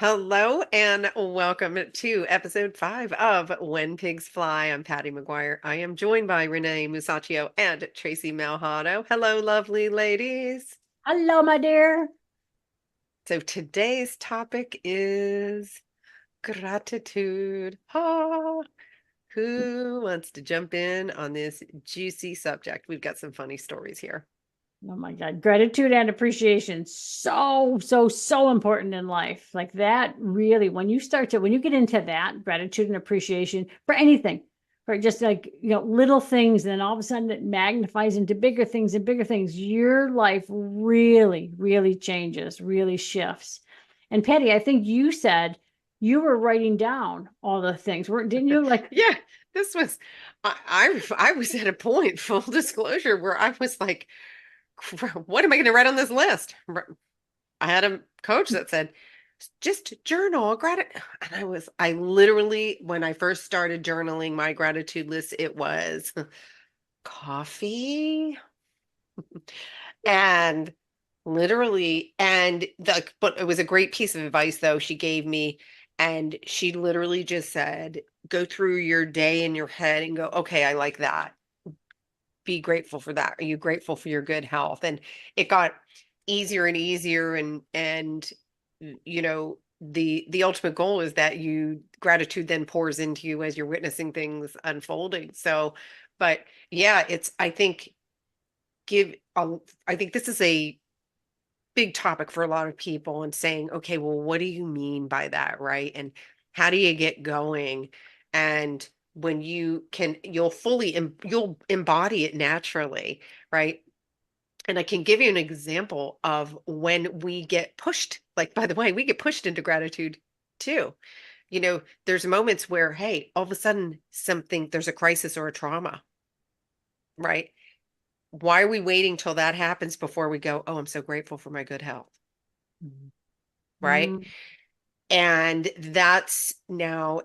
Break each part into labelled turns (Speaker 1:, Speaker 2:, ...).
Speaker 1: Hello and welcome to episode 5 of When Pigs Fly. I'm Patty McGuire. I am joined by Renee Musacchio and Tracy Malhado. Hello, lovely ladies.
Speaker 2: Hello, my dear.
Speaker 1: So today's topic is gratitude. Ah, who wants to jump in on this juicy subject? We've got some funny stories here.
Speaker 2: Oh my God. Gratitude and appreciation. So important in life. Like that really, when you get into that, gratitude and appreciation for anything, for just like, little things, and then all of a sudden it magnifies into bigger things and bigger things, your life really changes, really shifts. And Patty, I think you said you were writing down all the things, didn't you? Like,
Speaker 1: Yeah, this was I was at a point, full disclosure, where I was like, what am I going to write on this list? I had a coach that said, just journal gratitude. And I literally, when I first started journaling my gratitude list, it was coffee and literally, but it was a great piece of advice though she gave me. And she literally just said, go through your day in your head and go, okay, I like that. Be grateful for that. Are you grateful for your good health? And it got easier and easier and the ultimate goal is that you gratitude then pours into you as you're witnessing things unfolding. So, but yeah, it's give I think this is a big topic for a lot of people and saying, okay, well, what do you mean by that, right? And how do you get going? And when you'll embody it naturally, right? And I can give you an example of when we get pushed, like, by the way, we get pushed into gratitude too. There's moments where, hey, all of a sudden there's a crisis or a trauma, right? Why are we waiting till that happens before we go, oh, I'm so grateful for my good health, right?
Speaker 2: mm,
Speaker 1: And that's now,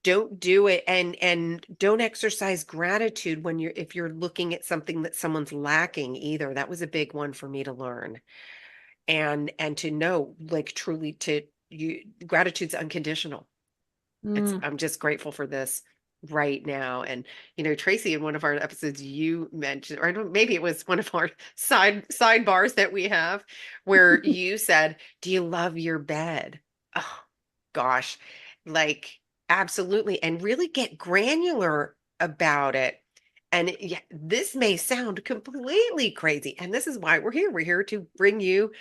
Speaker 1: don't do it and don't exercise gratitude if you're looking at something that someone's lacking either. That was a big one for me to learn. And to know, like, truly, to you, gratitude's unconditional.
Speaker 2: mm.
Speaker 1: I'm just grateful for this right now. And Tracy, in one of our episodes, you mentioned, or I don't, maybe it was one of our sidebars that we have, where you said, do you love your bed? Oh gosh, like, absolutely. And really get granular about it. And yeah, this may sound completely crazy, and this is why we're here. We're here to bring you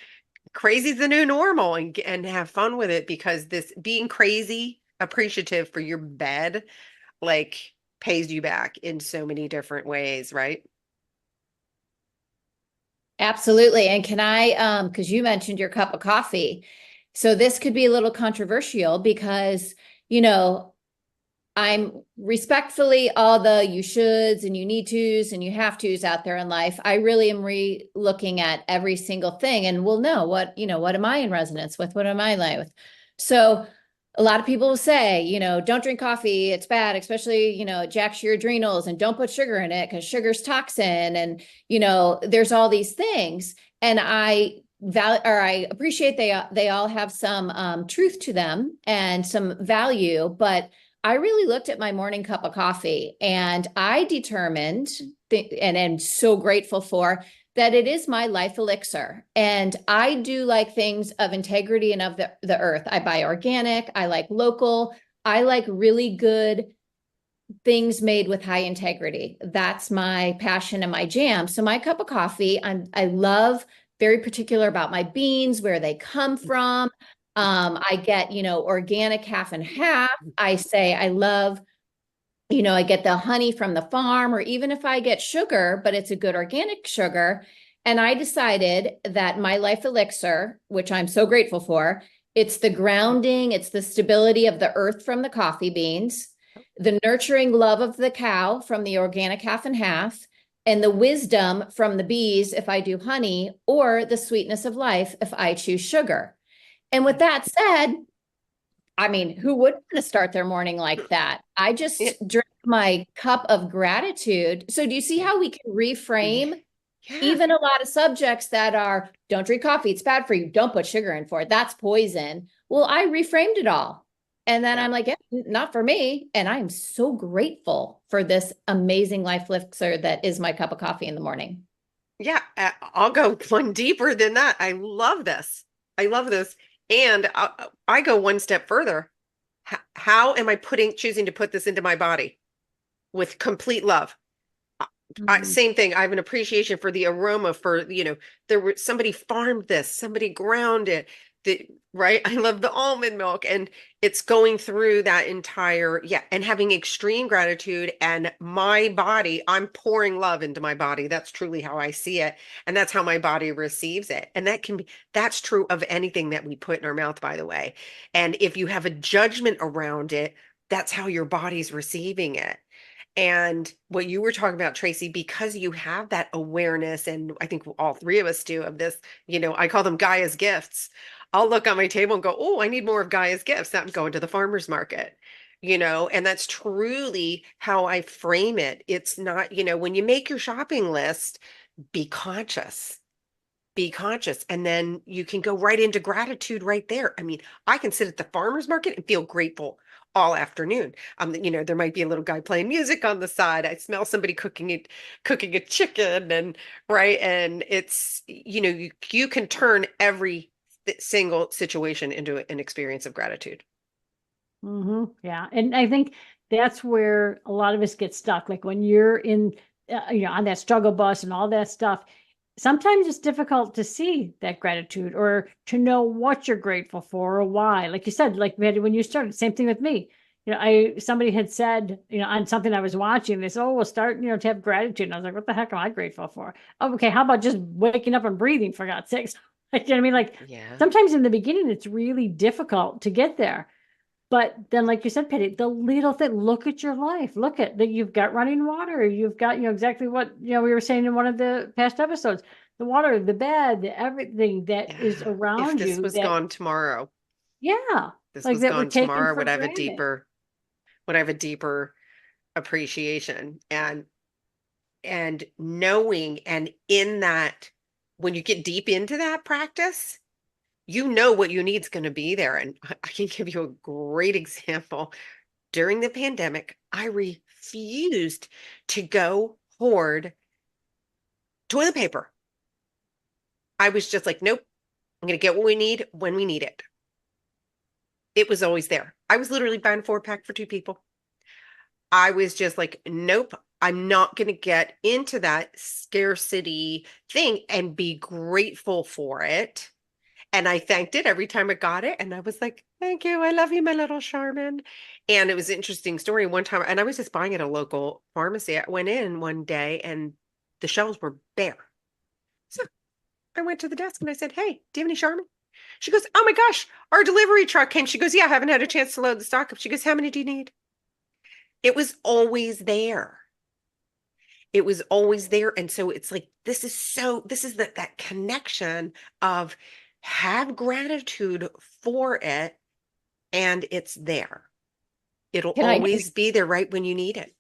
Speaker 1: crazy's the new normal, and have fun with it, because this being crazy appreciative for your bed, like, pays you back in so many different ways, right?
Speaker 3: Absolutely. And can I, because you mentioned your cup of coffee. So this could be a little controversial because, you know, I'm respectfully all the you shoulds and you need tos and you have tos out there in life. I really am looking at every single thing and we'll know what am I in resonance with? What am I like with? So a lot of people will say, don't drink coffee. It's bad, especially, it jacks your adrenals and don't put sugar in it because sugar's toxin. And, there's all these things. And I appreciate they all have some truth to them and some value, but I really looked at my morning cup of coffee and I determined and am so grateful for that it is my life elixir. And I do like things of integrity and of the earth. I buy organic, I like local, I like really good things made with high integrity. That's my passion and my jam. So my cup of coffee, I love very particular about my beans, where they come from. I get, organic half and half. I say I love, I get the honey from the farm, or even if I get sugar, but it's a good organic sugar. And I decided that my life elixir, which I'm so grateful for, it's the grounding, it's the stability of the earth from the coffee beans, the nurturing love of the cow from the organic half and half, and the wisdom from the bees if I do honey, or the sweetness of life if I choose sugar. And with that said, I mean, who wouldn't want to start their morning like that? I
Speaker 1: Yeah,
Speaker 3: just drank my cup of gratitude. So do you see how we can reframe
Speaker 1: yeah,
Speaker 3: even a lot of subjects that are don't drink coffee, it's bad for you, don't put sugar in for it, that's poison. Well, I reframed it all. And then
Speaker 1: Yeah.
Speaker 3: I'm like, yeah, not for me. And I am so grateful for this amazing life elixir that is my cup of coffee in the morning.
Speaker 1: Yeah, I'll go one deeper than that. I love this. I love this. And I go one step further. How am I choosing to put this into my body with complete love?
Speaker 2: Mhm.
Speaker 1: Same thing. I have an appreciation for the aroma for, there were somebody farmed this, somebody ground it, right? I love the almond milk and it's going through that entire, yeah, and having extreme gratitude and my body, I'm pouring love into my body. That's truly how I see it. And that's how my body receives it. And that's true of anything that we put in our mouth, by the way. And if you have a judgment around it, that's how your body's receiving it. And what you were talking about, Tracy, because you have that awareness, and I think all three of us do of this, I call them Gaia's gifts. I'll look on my table and go, oh, I need more of Gaia's gifts. I'm going to the farmer's market, and that's truly how I frame it. It's not, when you make your shopping list, be conscious. Be conscious, and then you can go right into gratitude right there. I mean, I can sit at the farmer's market and feel grateful all afternoon. There might be a little guy playing music on the side. I smell somebody cooking a chicken, and right, and it's you can turn every single situation into an experience of gratitude.
Speaker 2: Yeah. And I think that's where a lot of us get stuck. Like when you're in, on that struggle bus and all that stuff, sometimes it's difficult to see that gratitude or to know what you're grateful for or why. Like you said, like when you started, same thing with me. Somebody had said, on something I was watching, they said, oh, we'll start, to have gratitude. And I was like, what the heck am I grateful for? Oh, okay. How about just waking up and breathing, for God's sakes? Like, you know what I mean? Like
Speaker 1: Yeah.
Speaker 2: sometimes in the beginning, it's really difficult to get there. But then, like you said, Patty, the little thing, look at your life. Look at that you've got running water. You've got, exactly what, we were saying in one of the past episodes, the water, the bed, everything that is
Speaker 1: Yeah. If
Speaker 2: around
Speaker 1: this
Speaker 2: you
Speaker 1: was
Speaker 2: that,
Speaker 1: gone tomorrow,
Speaker 2: yeah,
Speaker 1: this
Speaker 2: like
Speaker 1: was
Speaker 2: that we're
Speaker 1: gone
Speaker 2: taking
Speaker 1: tomorrow,
Speaker 2: for granted.
Speaker 1: would have a deeper appreciation and knowing, and in that, when you get deep into that practice, what you need is going to be there. And I can give you a great example. During the pandemic, I refused to go hoard toilet paper. I was just like, nope, I'm going to get what we need when we need it. It was always there. I was literally buying a 4-pack for 2 people. I was just like, nope, I'm not going to get into that scarcity thing and be grateful for it. And I thanked it every time I got it. And I was like, thank you. I love you, my little Charmin. And it was an interesting story one time. And I was just buying at a local pharmacy. I went in one day and the shelves were bare. So I went to the desk and I said, hey, do you have any Charmin? She goes, oh my gosh, our delivery truck came. She goes, yeah, I haven't had a chance to load the stock up. She goes, how many do you need? It was always there. It was always there. And so it's like, this is that connection of have gratitude for it and it's there. It'll
Speaker 3: Can I
Speaker 1: always be there right when you need it.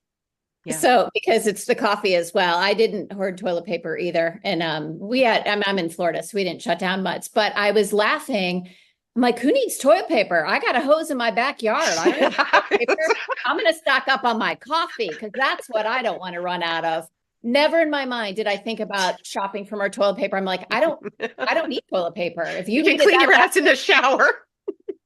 Speaker 1: Yeah.
Speaker 3: So because it's the coffee as well, I didn't hoard toilet paper either. And I'm in Florida, so we didn't shut down much, but I was laughing. I'm like, who needs toilet paper? I got a hose in my backyard. I don't need toilet paper. I'm going to stock up on my coffee because that's what I don't want to run out of. Never in my mind did I think about shopping for more toilet paper. I'm like, I don't need toilet paper. If you
Speaker 1: can
Speaker 3: need
Speaker 1: clean
Speaker 3: it
Speaker 1: your ass in the shower.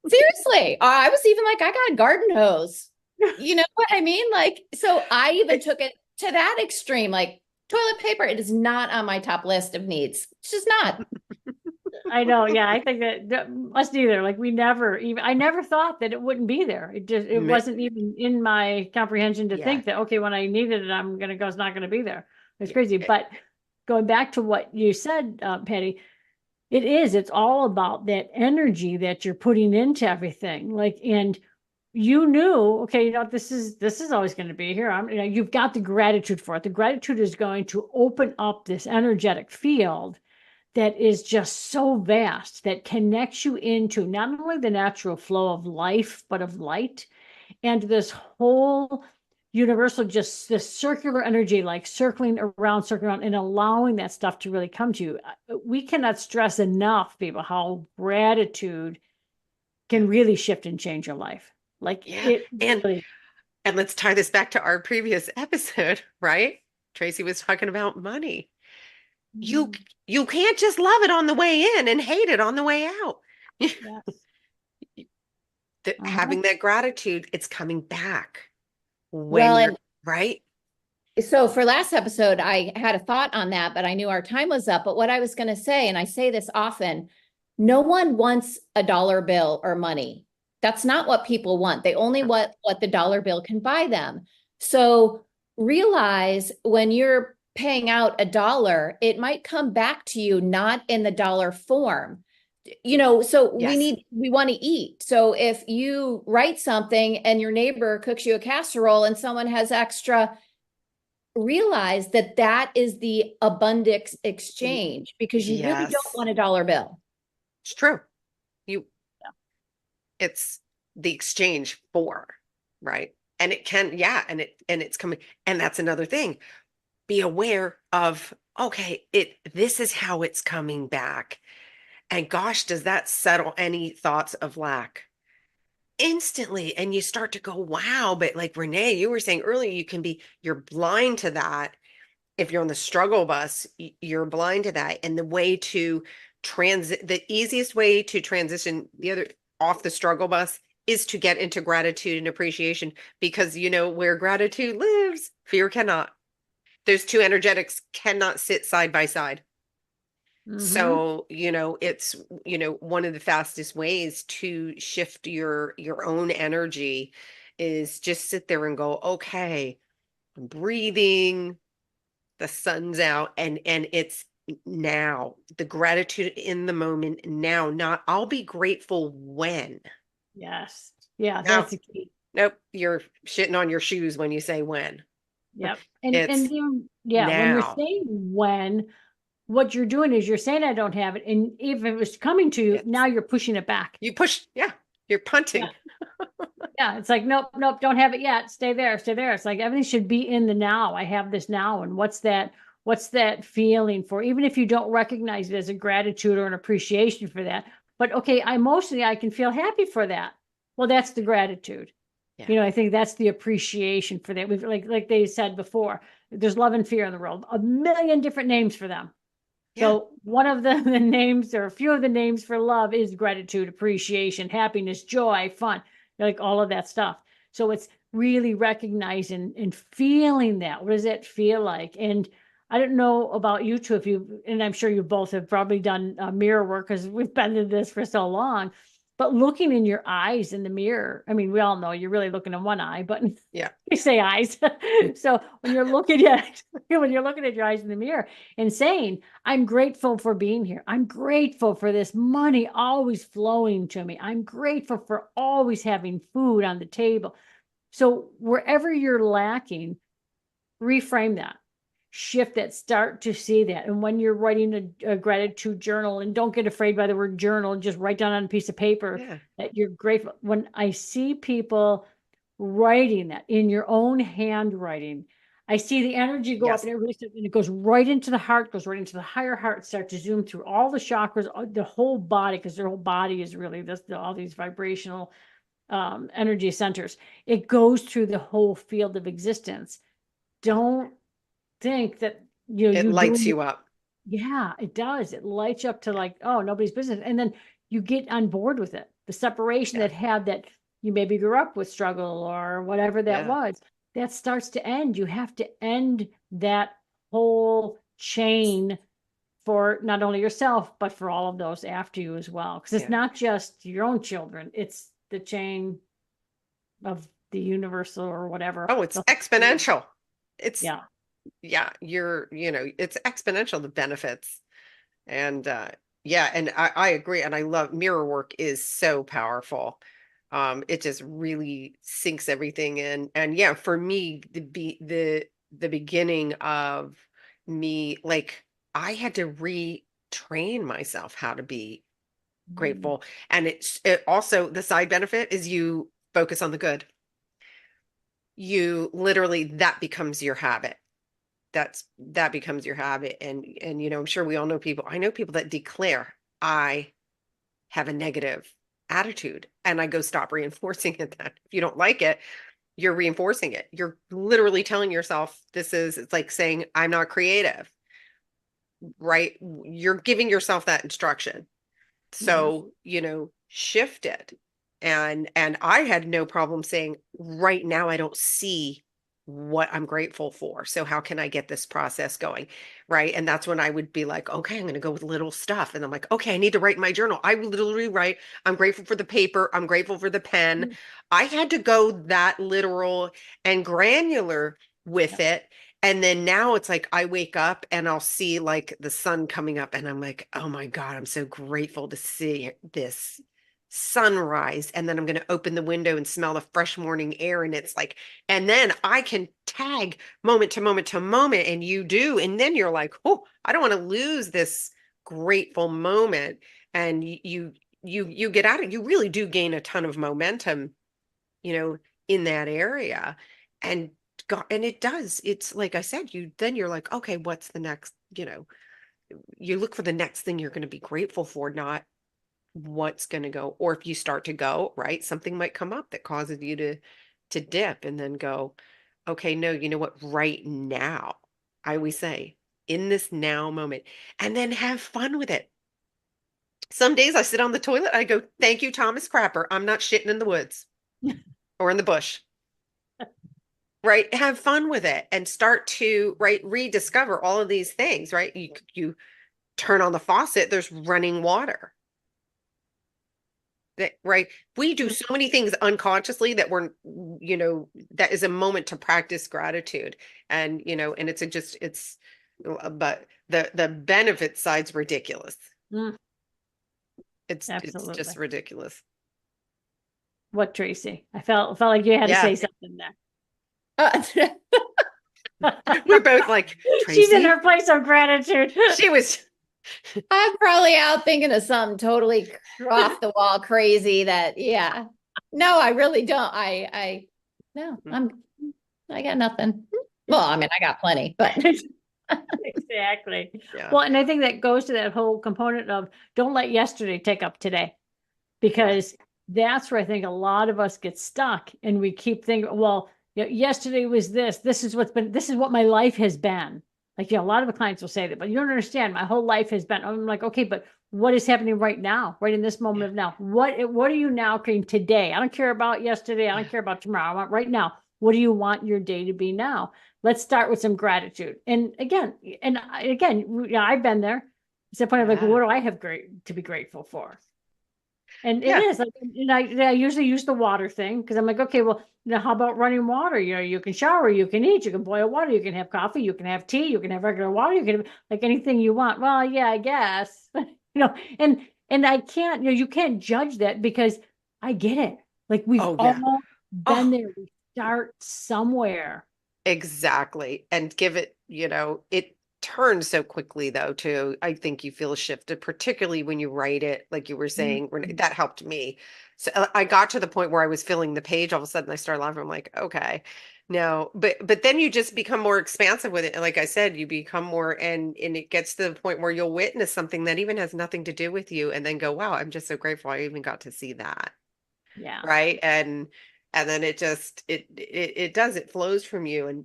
Speaker 3: Seriously, I was even like, I got a garden hose. You know what I mean? Like, so I even took it to that extreme. Like, toilet paper, it is not on my top list of needs. It's just not.
Speaker 2: I know. Yeah. I think that us neither. Like I never thought that it wouldn't be there. It wasn't even in my comprehension to
Speaker 1: Yeah.
Speaker 2: think that, okay, when I needed it, I'm going to go, it's not going to be there. It's crazy. But going back to what you said, Patty, it's all about that energy that you're putting into everything. Like, and you knew, okay, this is always going to be here. You've got the gratitude for it. The gratitude is going to open up this energetic field that is just so vast that connects you into not only the natural flow of life, but of light and this whole universal, just this circular energy, like circling around, and allowing that stuff to really come to you. We cannot stress enough, people, how gratitude can really shift and change your life. Like
Speaker 1: Yeah.
Speaker 2: it
Speaker 1: And
Speaker 2: really,
Speaker 1: let's tie this back to our previous episode, right? Tracy was talking about money. You
Speaker 2: Mhm.
Speaker 1: you can't just love it on the way in and hate it on the way out.
Speaker 2: Yes. Uh-huh.
Speaker 1: Having that gratitude, it's coming back when
Speaker 3: Well,
Speaker 1: you're
Speaker 3: and
Speaker 1: right.
Speaker 3: so for last episode, I had a thought on that, but I knew our time was up. But what I was going to say, and I say this often, no one wants a dollar bill or money. That's not what people want. They only want what the dollar bill can buy them. So realize when you're paying out a dollar, it might come back to you not in the dollar form. So
Speaker 1: Yes.
Speaker 3: we want to eat. So if you write something and your neighbor cooks you a casserole and someone has extra, realize that that is the abundance exchange because you really don't
Speaker 1: Yes.
Speaker 3: want a dollar bill.
Speaker 1: It's true. You it's the exchange for, right? And it can, yeah, and it's coming. And that's another thing. Be aware of, okay, this is how it's coming back. And gosh, does that settle any thoughts of lack instantly? And you start to go, wow, but like Renee, you were saying earlier, you're blind to that. If you're on the struggle bus, you're blind to that. And the easiest way to transition the other off the struggle bus is to get into gratitude and appreciation, because where gratitude lives, fear cannot. Those two energetics cannot sit side by side.
Speaker 2: Mm-hmm.
Speaker 1: So, it's, one of the fastest ways to shift your own energy is just sit there and go, okay, I'm breathing, the sun's out, and it's now. The gratitude in the moment now, not I'll be grateful when.
Speaker 2: Yes. Yeah,
Speaker 1: Now,
Speaker 2: that's the key.
Speaker 1: nope, you're shitting on your shoes when you say when.
Speaker 2: Yep. And
Speaker 1: It's
Speaker 2: yeah, when you're
Speaker 1: now.
Speaker 2: saying when, what you're doing is you're saying I don't have it. And if it was coming to you,
Speaker 1: It's
Speaker 2: now you're pushing it back.
Speaker 1: you push, yeah, you're
Speaker 2: Yeah.
Speaker 1: punting.
Speaker 2: Yeah. It's like, nope, nope, don't have it yet. Stay there, stay there. It's like everything should be in the now. I have this now. And what's that feeling for? Even if you don't recognize it as a gratitude or an appreciation for that. But okay, emotionally I can feel happy for that. Well, that's the gratitude.
Speaker 1: Yeah.
Speaker 2: I think that's the appreciation for that. We've like they said before, there's love and fear in the world, a million different names for them.
Speaker 1: Yeah.
Speaker 2: So one of the names, or a few of the names for love, is gratitude, appreciation, happiness, joy, fun, like all of that stuff. So it's really recognizing and feeling that. What does that feel like? And I don't know about you two, and I'm sure you both have probably done mirror work because we've been in this for so long. But looking in your eyes in the mirror, I mean, we all know you're really looking in one eye, but
Speaker 1: Yeah.
Speaker 2: we say eyes. So when you're looking at your eyes in the mirror and saying, I'm grateful for being here. I'm grateful for this money always flowing to me. I'm grateful for always having food on the table. So wherever you're lacking, reframe that, shift that, start to see that. And when you're writing a gratitude journal, and don't get afraid by the word journal, just write down on a piece of paper
Speaker 1: Yeah.
Speaker 2: that you're grateful. When I see people writing that in your own handwriting, I see the energy go up,
Speaker 1: Yes.
Speaker 2: and it goes right into the heart, goes right into the higher heart, start to zoom through all the chakras, the whole body, because their whole body is really all these vibrational energy centers. It goes through the whole field of existence.
Speaker 1: Yeah.
Speaker 2: Don't think that
Speaker 1: It
Speaker 2: you
Speaker 1: lights
Speaker 2: doing it.
Speaker 1: you up.
Speaker 2: Yeah, it does. It lights you up to like, oh, nobody's business. And then you get on board with it. The separation
Speaker 1: Yeah.
Speaker 2: that you maybe grew up with struggle or whatever that
Speaker 1: Yeah.
Speaker 2: was, that starts to end. You have to end that whole chain for not only yourself, but for all of those after you as well. Because it's
Speaker 1: Yeah.
Speaker 2: not just your own children, it's the chain of the universal or whatever.
Speaker 1: Oh, it's exponential. It's
Speaker 2: Yeah.
Speaker 1: yeah, it's exponential, the benefits. And yeah, and I agree. And I love mirror work is so powerful. It just really sinks everything in. And yeah, for me, the beginning of me, like I had to retrain myself how to be
Speaker 2: Mm.
Speaker 1: grateful. And it also, the side benefit is you focus on the good. You literally, that becomes your habit. That becomes your habit. And I'm sure we all know people. I know people that declare I have a negative. attitude. And I go, stop reinforcing it then. If you don't like it, you're reinforcing it. You're literally telling yourself it's like saying, I'm not creative, right? You're giving yourself that instruction.
Speaker 2: Mhm.
Speaker 1: So, shift it. And I had no problem saying, right now I don't see what I'm grateful for. So how can I get this process going? Right. And that's when I would be like, okay, I'm going to go with little stuff. And I'm like, okay, I need to write in my journal. I would literally write, I'm grateful for the paper. I'm grateful for the pen. I had to go that literal and granular with
Speaker 2: Yep.
Speaker 1: it. And then now it's like I wake up and I'll see like the sun coming up and I'm like, oh my God, I'm so grateful to see this sunrise. And then I'm going to open the window and smell the fresh morning air. And it's like, and then I can tag moment to moment to moment. And you do. And then you're like, oh, I don't want to lose this grateful moment. And you get out of you really do gain a ton of momentum, you know, in that area. And God, and it does. It's like I said, you're like, okay, what's the next, you look for the next thing you're going to be grateful for, not what's going to go. Or if you start to go, right, something might come up that causes you to dip and then go, okay, no, you know what, right now, I always say, in this now moment, and then have fun with it. Some days I sit on the toilet, I go, thank you, Thomas Crapper. I'm not shitting in the woods or in the bush. Right, have fun with it and start to rediscover all of these things. Right, you turn on the faucet, there's running water. Right, we do so many things unconsciously that that is a moment to practice gratitude. And and but the benefit side's ridiculous.
Speaker 2: Mm,
Speaker 1: It's just
Speaker 2: absolutely.
Speaker 1: ridiculous.
Speaker 2: What, Tracy? I felt like you had to
Speaker 1: Yeah.
Speaker 2: say something there.
Speaker 1: We're both like,
Speaker 2: She's in
Speaker 1: Tracy,
Speaker 2: her place of gratitude.
Speaker 1: she was.
Speaker 3: I'm probably out thinking of something totally off the wall crazy that, yeah. No, I really don't. No, I got nothing. Well, I mean, I got plenty, but
Speaker 2: Exactly.
Speaker 1: Yeah.
Speaker 2: Well, and I think that goes to that whole component of don't let yesterday take up today,
Speaker 1: Yeah.
Speaker 2: because that's where I think a lot of us get stuck and we keep thinking, well, yesterday was this. This is what my life has been. Like, a lot of the clients will say that, but you don't understand. My whole life has been. I'm like, okay, but what is happening right now, right in this moment
Speaker 1: Yeah.
Speaker 2: of now? What are you now creating today? I don't care about yesterday. I
Speaker 1: Yeah.
Speaker 2: don't care about tomorrow. I want right now. What do you want your day to be now? Let's start with some gratitude. And again, I've been there. It's the point of like,
Speaker 1: Yeah.
Speaker 2: what do I have to be grateful for? And it
Speaker 1: Yeah.
Speaker 2: is like, and I usually use the water thing because I'm like, okay, well, how about running water? You can shower, you can eat, you can boil water, you can have coffee, you can have tea, you can have regular water, you can have like anything you want. Well, yeah, I guess, and I can't, you can't judge that because I get it. Like we've
Speaker 1: Oh, yeah.
Speaker 2: all been
Speaker 1: Oh,
Speaker 2: there. We start somewhere.
Speaker 1: exactly. And give it, it turns so quickly though, too. I think you feel shifted, particularly when you write it, like you were saying,
Speaker 2: Mhm.
Speaker 1: that helped me. So I got to the point where I was filling the page. All of a sudden I started laughing. I'm like, okay, no, but then you just become more expansive with it. And like I said, you become more, and it gets to the point where you'll witness something that even has nothing to do with you and then go, wow, I'm just so grateful I even got to see that.
Speaker 2: Yeah.
Speaker 1: Right. And then it does, it flows from you. And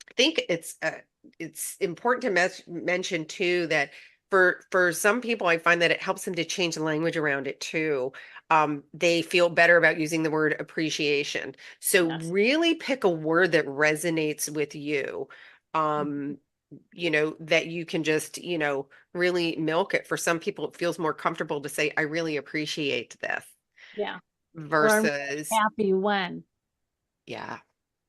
Speaker 1: I think it's important to mention too that for some people, I find that it helps them to change the language around it too. They feel better about using the word appreciation. So
Speaker 2: Yes.
Speaker 1: really pick a word that resonates with you.
Speaker 2: Mhm.
Speaker 1: Um, that you can just, really milk it. For some people, it feels more comfortable to say, I really appreciate this
Speaker 2: Yeah. Or I'm
Speaker 1: versus,
Speaker 2: happy when.
Speaker 1: yeah,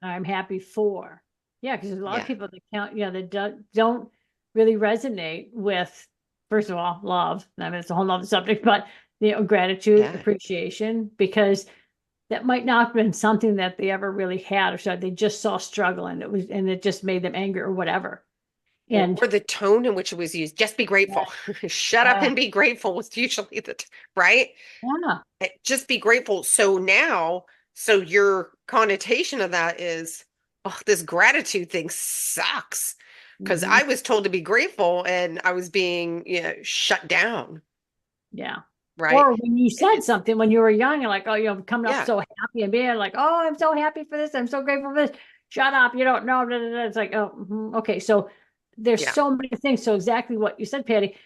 Speaker 2: I'm happy for. Yeah, because there's a lot of
Speaker 1: yeah,
Speaker 2: people that count, that don't really resonate with, first of all, love. I mean, it's a whole nother subject, but gratitude,
Speaker 1: yeah.
Speaker 2: appreciation, because that might not have been something that they ever really had, or so they just saw struggle and it just made them angry or whatever. And
Speaker 1: Or the tone in which it was used. Just be
Speaker 2: yeah,
Speaker 1: grateful. Shut up and be grateful was usually right?
Speaker 2: yeah.
Speaker 1: Just be grateful. So your connotation of that is, oh, this gratitude thing sucks. Because
Speaker 2: Mhm.
Speaker 1: I was told to be grateful and I was being, shut down.
Speaker 2: Yeah.
Speaker 1: right?
Speaker 2: Or when you said something when you were young and like, oh, coming up
Speaker 1: Yeah,
Speaker 2: so happy and being like, oh, I'm so happy for this. I'm so grateful for this. Shut up. You don't know. Blah, blah, blah. It's like, oh, okay. So there's
Speaker 1: yeah,
Speaker 2: so many things. So exactly what you said, Patty,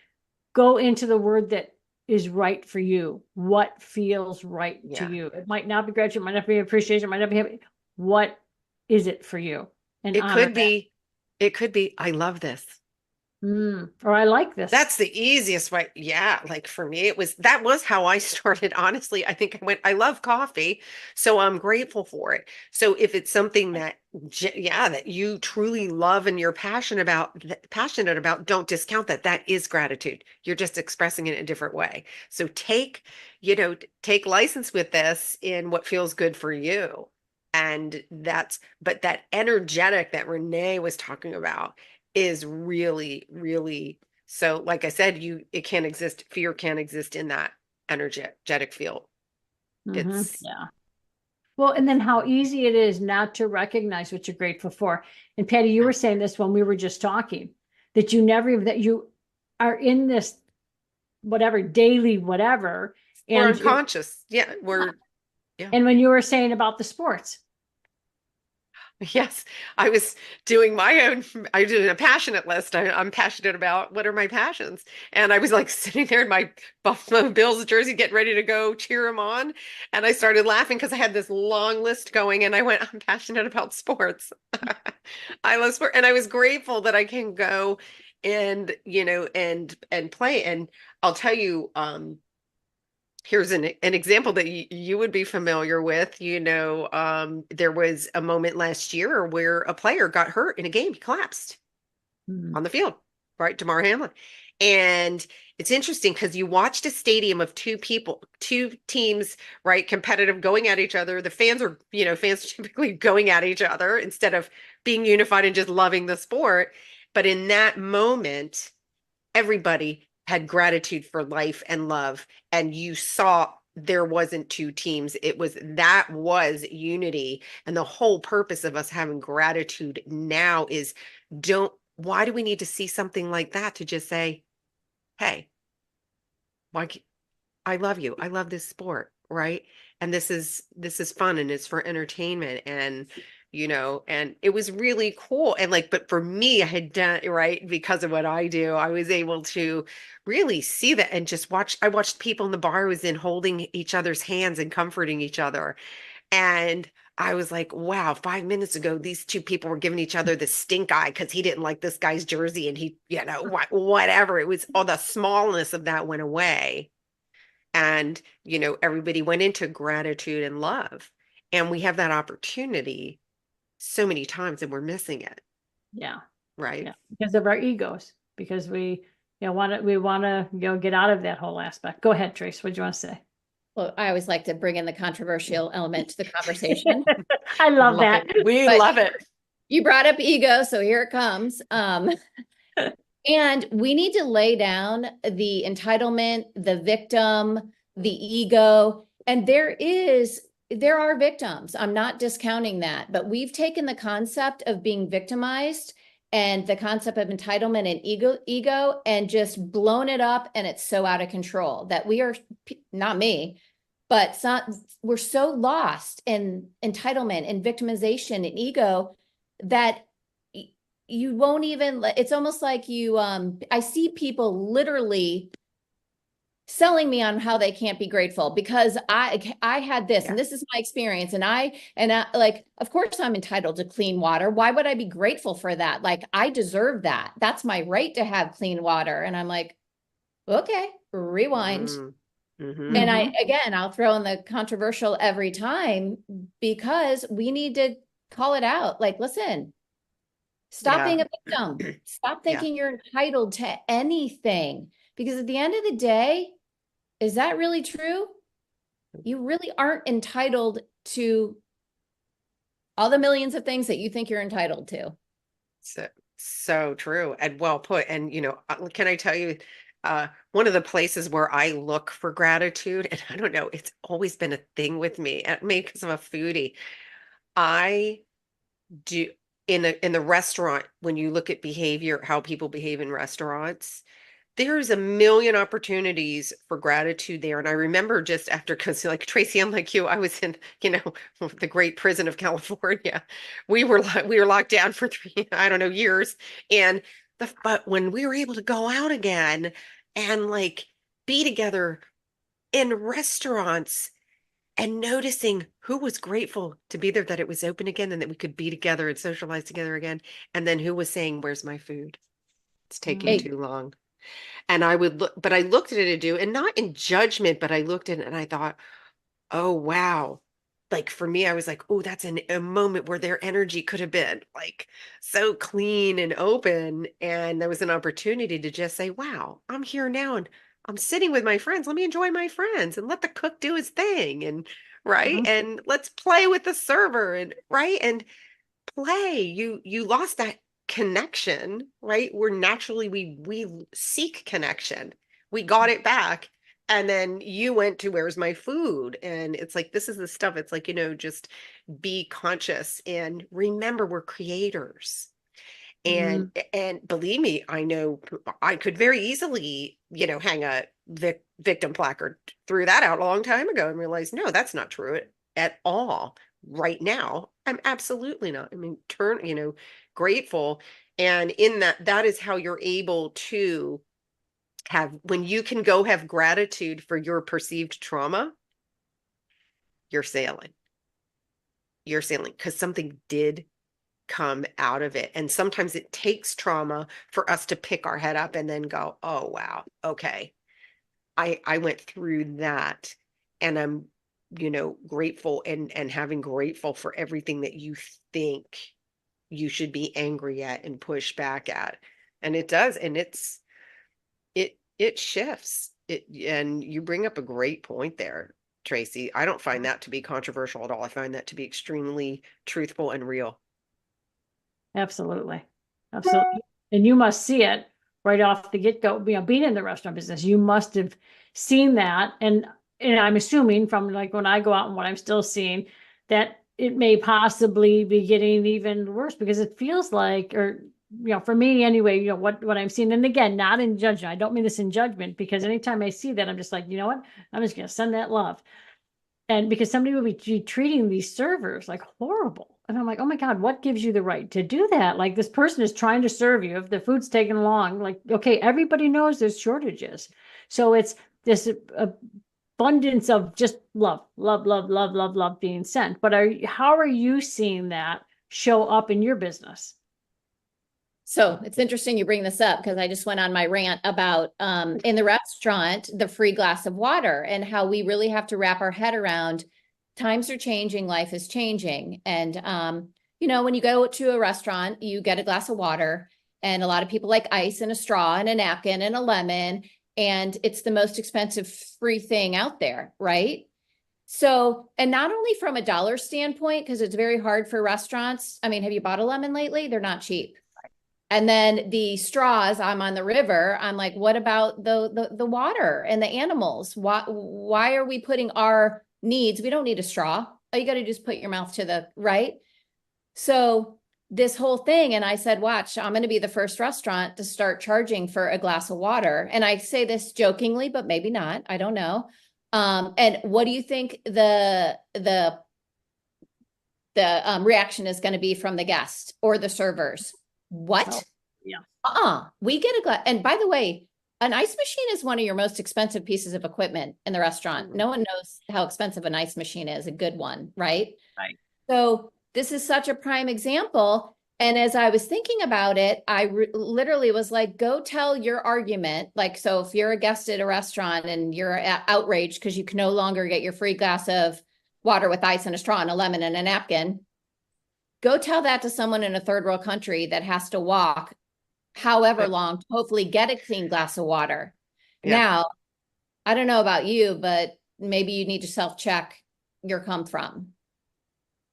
Speaker 2: go into the word that is right for you. What feels right to
Speaker 1: yeah.
Speaker 2: you? It might not be gratitude, might not be appreciation, might not be happy. What is it for you? And
Speaker 1: It
Speaker 2: honor
Speaker 1: could
Speaker 2: that.
Speaker 1: be, it could be, I love this.
Speaker 2: Or I like this.
Speaker 1: That's the easiest way. Yeah, like for me, that was how I started. Honestly, I think I love coffee, so I'm grateful for it. So if it's something that, yeah, that you truly love and you're passionate about, don't discount that. That is gratitude. You're just expressing it in a different way. So take license with this in what feels good for you. But that energetic that Renee was talking about is really, really so. Like I said, fear can't exist in that energetic field. It's
Speaker 2: Yeah. Well, and then how easy it is not to recognize what you're grateful for. And Patty, you were saying this when we were just talking, that you are in this whatever daily whatever.
Speaker 1: we're
Speaker 2: And
Speaker 1: unconscious. Yeah.
Speaker 2: and when you were saying about the sports.
Speaker 1: Yes, I was doing my own. I was doing a passionate list. I'm passionate about what are my passions, and I was like sitting there in my Buffalo Bills jersey, getting ready to go cheer them on, and I started laughing because I had this long list going, and I went, "I'm passionate about sports. I love sport," and I was grateful that I can go and play. And I'll tell you, here's an example that you would be familiar with. There was a moment last year where a player got hurt in a game. He collapsed
Speaker 2: Mhm.
Speaker 1: on the field, right? Damar Hamlin. And it's interesting because you watched a stadium of two teams, right? Competitive, going at each other. The fans typically going at each other instead of being unified and just loving the sport. But in that moment, everybody had gratitude for life and love, and you saw there wasn't two teams. That was unity. And the whole purpose of us having gratitude now is, don't why do we need to see something like that to just say, hey, why I love you. I love this sport, right? And this is fun and it's for entertainment, and it was really cool. And like, but for me, I had done right because of what I do, I was able to really see that and just I watched people in the bar I was in holding each other's hands and comforting each other. And I was like, wow, 5 minutes ago, these two people were giving each other the stink eye because he didn't like this guy's jersey and whatever. It was all the smallness of that went away, and everybody went into gratitude and love, and we have that opportunity so many times and we're missing it,
Speaker 2: Yeah.
Speaker 1: right?
Speaker 2: Yeah. Because of our egos, because we want to, get out of that whole aspect. Go ahead, Trace. What do you want to say?
Speaker 3: Well, I always like to bring in the controversial element to the conversation.
Speaker 2: I love
Speaker 1: Love
Speaker 2: that.
Speaker 1: it. We
Speaker 3: But
Speaker 1: love it.
Speaker 3: you brought up ego, so here it comes. And we need to lay down the entitlement, the victim, the ego. And there are victims. I'm not discounting that, but we've taken the concept of being victimized and the concept of entitlement and ego and just blown it up. And it's so out of control that not me, but we're so lost in entitlement and victimization and ego that you won't even, it's almost like I see people literally selling me on how they can't be grateful because I had this, and this is my experience. And I like, of course I'm entitled to clean water. Why would I be grateful for that? Like, I deserve that. That's my right to have clean water. And I'm like, okay, rewind.
Speaker 1: Mm-hmm.
Speaker 3: And I'll throw in the controversial every time because we need to call it out. Like, listen, stop being a victim. Stop thinking you're entitled to anything. Because at the end of the day, is that really true? You really aren't entitled to all the millions of things that you think you're entitled to.
Speaker 1: So true and well put. And can I tell you, one of the places where I look for gratitude, and I don't know, it's always been a thing with me, maybe because I'm a foodie. I do in the restaurant, when you look at behavior, how people behave in restaurants, there's a million opportunities for gratitude there. And I remember just after, because like Tracy, unlike you, I was in, the great prison of California. We were locked down for three, I don't know, years. And but when we were able to go out again and like be together in restaurants and noticing who was grateful to be there, that it was open again and that we could be together and socialize together again. And then who was saying, "Where's my food? It's taking
Speaker 2: Mm.
Speaker 3: Hey,
Speaker 1: too long." And I would look, but I looked at it and do, and not in judgment, but I looked at it and I thought, oh, wow. Like for me, I was like, oh, that's a moment where their energy could have been like so clean and open. And there was an opportunity to just say, wow, I'm here now and I'm sitting with my friends. Let me enjoy my friends and let the cook do his thing. And right.
Speaker 2: Mhm.
Speaker 1: And let's play with the server and right. And play. You lost that connection, right? We're naturally we seek connection. We got it back. And then you went to "Where's my food?" And it's like this is the stuff. It's like, just be conscious and remember we're creators. And
Speaker 2: Mm.
Speaker 1: and believe me, I know I could very easily, hang a victim placard, threw that out a long time ago and realized, no, that's not true at all. Right now, I'm absolutely not. I mean, grateful. And in that is how you're able to have, when you can go have gratitude for your perceived trauma, you're sailing. You're sailing because something did come out of it. And sometimes it takes trauma for us to pick our head up and then go, oh, wow, okay. I went through that and I'm, grateful and having grateful for everything that you think you should be angry at and push back at. And it does. And it shifts it. And you bring up a great point there, Tracy. I don't find that to be controversial at all. I find that to be extremely truthful and real.
Speaker 2: Absolutely. Absolutely. And you must see it right off the get-go, being in the restaurant business. You must have seen that. And I'm assuming from like when I go out and what I'm still seeing, that it may possibly be getting even worse because it feels like, or for me anyway, what I'm seeing. And again, not in judgment. I don't mean this in judgment because anytime I see that, I'm just like, you know what? I'm just gonna send that love. And because somebody would be treating these servers like horrible. And I'm like, oh my God, what gives you the right to do that? Like this person is trying to serve you. If the food's taken long, like, okay, everybody knows there's shortages. So it's this abundance of just love, love, love, love, love, love being sent. But how are you seeing that show up in your business?
Speaker 3: so it's interesting you bring this up because I just went on my rant about in the restaurant, the free glass of water and how we really have to wrap our head around times are changing, life is changing. And when you go to a restaurant, you get a glass of water, and a lot of people like ice and a straw and a napkin and a lemon, and it's the most expensive free thing out there, right? So, and not only from a dollar standpoint, because it's very hard for restaurants. I mean, have you bought a lemon lately? They're not cheap. And then the straws, I'm on the river. I'm like, what about the water and the animals? Why are we putting our needs? We don't need a straw. Oh, you got to just put your mouth to the right. So this whole thing, and I said, watch, I'm going to be the first restaurant to start charging for a glass of water. And I say this jokingly, but maybe not. I don't know. And what do you think the reaction is going to be from the guests or the servers? What?
Speaker 2: Oh, yeah.
Speaker 3: We get a glass. And by the way, an ice machine is one of your most expensive pieces of equipment in the restaurant.
Speaker 1: Mhm.
Speaker 3: No one knows how expensive an ice machine is, a good one, right?
Speaker 2: Right.
Speaker 3: So this is such a prime example. And as I was thinking about it, I literally was like, go tell your argument. Like, so if you're a guest at a restaurant and you're outraged because you can no longer get your free glass of water with ice and a straw and a lemon and a napkin, go tell that to someone in a third world country that has to walk however long to hopefully get a clean glass of water.
Speaker 1: Yeah.
Speaker 3: Now, I don't know about you, but maybe you need to self-check your come from.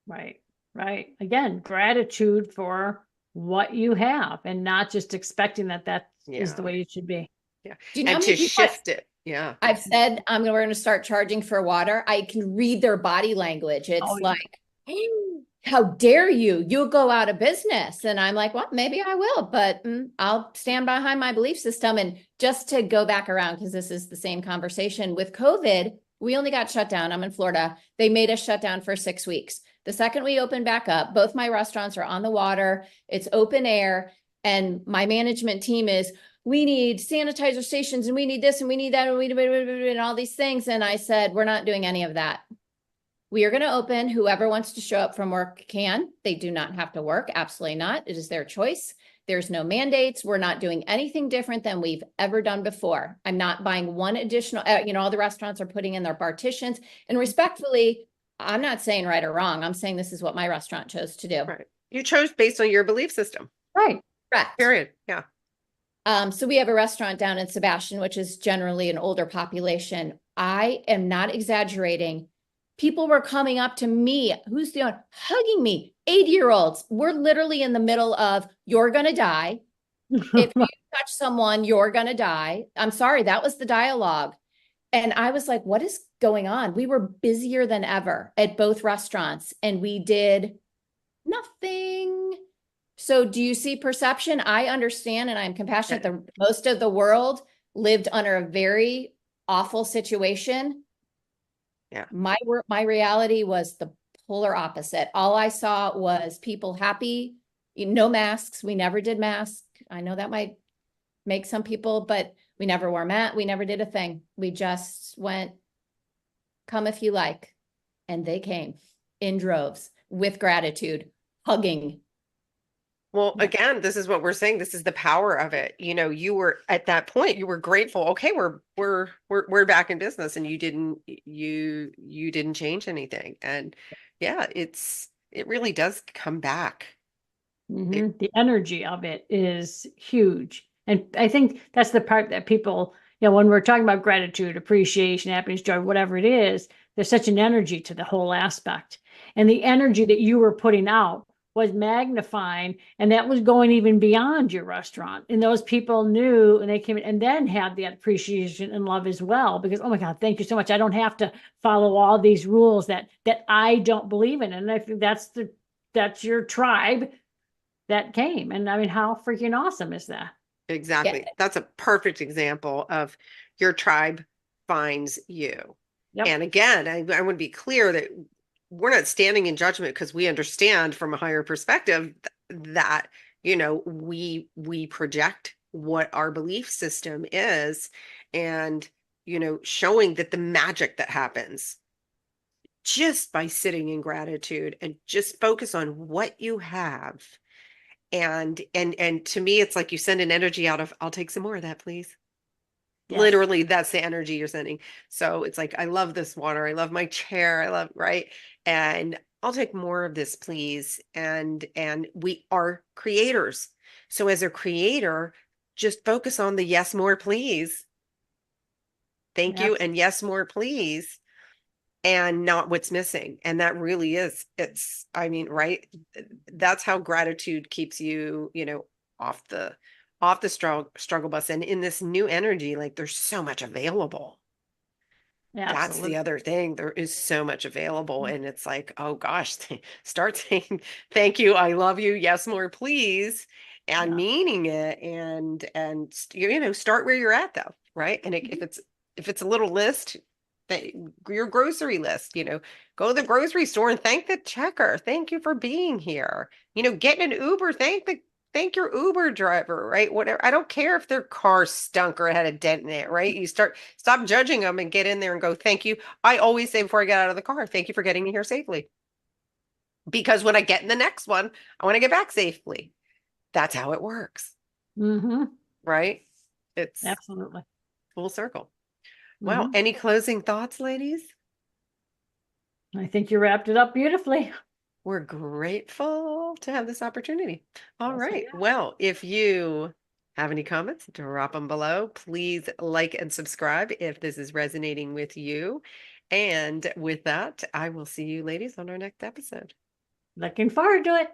Speaker 2: Right. Right. Again, gratitude for what you have and not just expecting that is the
Speaker 1: Yeah.
Speaker 2: way it should be.
Speaker 1: Yeah.
Speaker 3: Do you know how
Speaker 1: And
Speaker 3: many
Speaker 1: to
Speaker 3: people
Speaker 1: shift it. Yeah.
Speaker 3: I've said we're going to start charging for water? I can read their body language. It's
Speaker 2: Oh, yeah.
Speaker 3: like, how dare you? You'll go out of business. And I'm like, well, maybe I will, but I'll stand behind my belief system. And just to go back around, because this is the same conversation with COVID, we only got shut down. I'm in Florida. They made us shut down for 6 weeks. The second we opened back up, both my restaurants are on the water. It's open air. And my management team is, we need sanitizer stations and we need this and we need that and we need and all these things. And I said, we're not doing any of that. We are going to open. Whoever wants to show up from work can. They do not have to work. Absolutely not. It is their choice. There's no mandates. We're not doing anything different than we've ever done before. I'm not buying one additional, all the restaurants are putting in their partitions. And respectfully, I'm not saying right or wrong. I'm saying this is what my restaurant chose to do.
Speaker 1: Right. You chose based on your belief system.
Speaker 2: Right.
Speaker 3: Correct.
Speaker 1: Period. Yeah.
Speaker 3: So we have a restaurant down in Sebastian, which is generally an older population. I am not exaggerating. People were coming up to me, who's the owner, hugging me, 80-year-olds. We're literally in the middle of, you're going to die. If you touch someone, you're going to die. I'm sorry, that was the dialogue. And I was like, what is going on? We were busier than ever at both restaurants and we did nothing. So do you see perception? I understand and I'm compassionate. Most of the world lived under a very awful situation.
Speaker 1: Yeah.
Speaker 3: My reality was the polar opposite. All I saw was people happy, no masks. We never did masks. I know that might make some people, but we never wore masks. We never did a thing. We just went, come if you like. And they came in droves with gratitude, hugging.
Speaker 1: Well, again, this is what we're saying. This is the power of it. You were at that point, you were grateful. Okay, we're back in business, and you didn't change anything. And yeah, it really does come back.
Speaker 2: Mm-hmm. The energy of it is huge. And I think that's the part that people, when we're talking about gratitude, appreciation, happiness, joy, whatever it is, there's such an energy to the whole aspect. And the energy that you were putting out was magnifying, and that was going even beyond your restaurant. And those people knew, and they came in and then had that appreciation and love as well, because, oh my God, thank you so much. I don't have to follow all these rules that I don't believe in. And I think that's your tribe that came. And I mean, how freaking awesome is that?
Speaker 1: Exactly.
Speaker 3: Yeah.
Speaker 1: That's a perfect example of your tribe finds you.
Speaker 2: Yep.
Speaker 1: And again, I want to be clear that we're not standing in judgment because we understand from a higher perspective that, we project what our belief system is and, showing that the magic that happens just by sitting in gratitude and just focus on what you have. And to me, it's like you send an energy out of, I'll take some more of that, please. Yes. Literally, that's the energy you're sending. So it's like, I love this water. I love my chair. Right. And I'll take more of this, please. And we are creators. So as a creator, just focus on the yes, more, please. Thank you. And yes, more, please. And not what's missing. And that really is, right. That's how gratitude keeps you, off the struggle bus. And in this new energy, like there's so much available. Yeah, that's the other thing. There is so much available. And it's like, oh gosh, start saying, thank you. I love you. Yes, more, please. And meaning it. And start where you're at though. Right. And if it's a little list, your grocery list, go to the grocery store and thank the checker. Thank you for being here. Get an Uber. Thank your Uber driver, right? Whatever. I don't care if their car stunk or had a dent in it, right? You stop judging them and get in there and go, thank you. I always say before I get out of the car, thank you for getting me here safely. Because when I get in the next one, I want to get back safely. That's how it works.
Speaker 2: Mm-hmm.
Speaker 1: Right? It's
Speaker 2: absolutely
Speaker 1: full circle. Well, any closing thoughts, ladies?
Speaker 2: I think you wrapped it up beautifully.
Speaker 1: We're grateful to have this opportunity. All right. Well, if you have any comments, drop them below. Please like and subscribe if this is resonating with you. And with that, I will see you ladies on our next episode.
Speaker 2: Looking forward to it.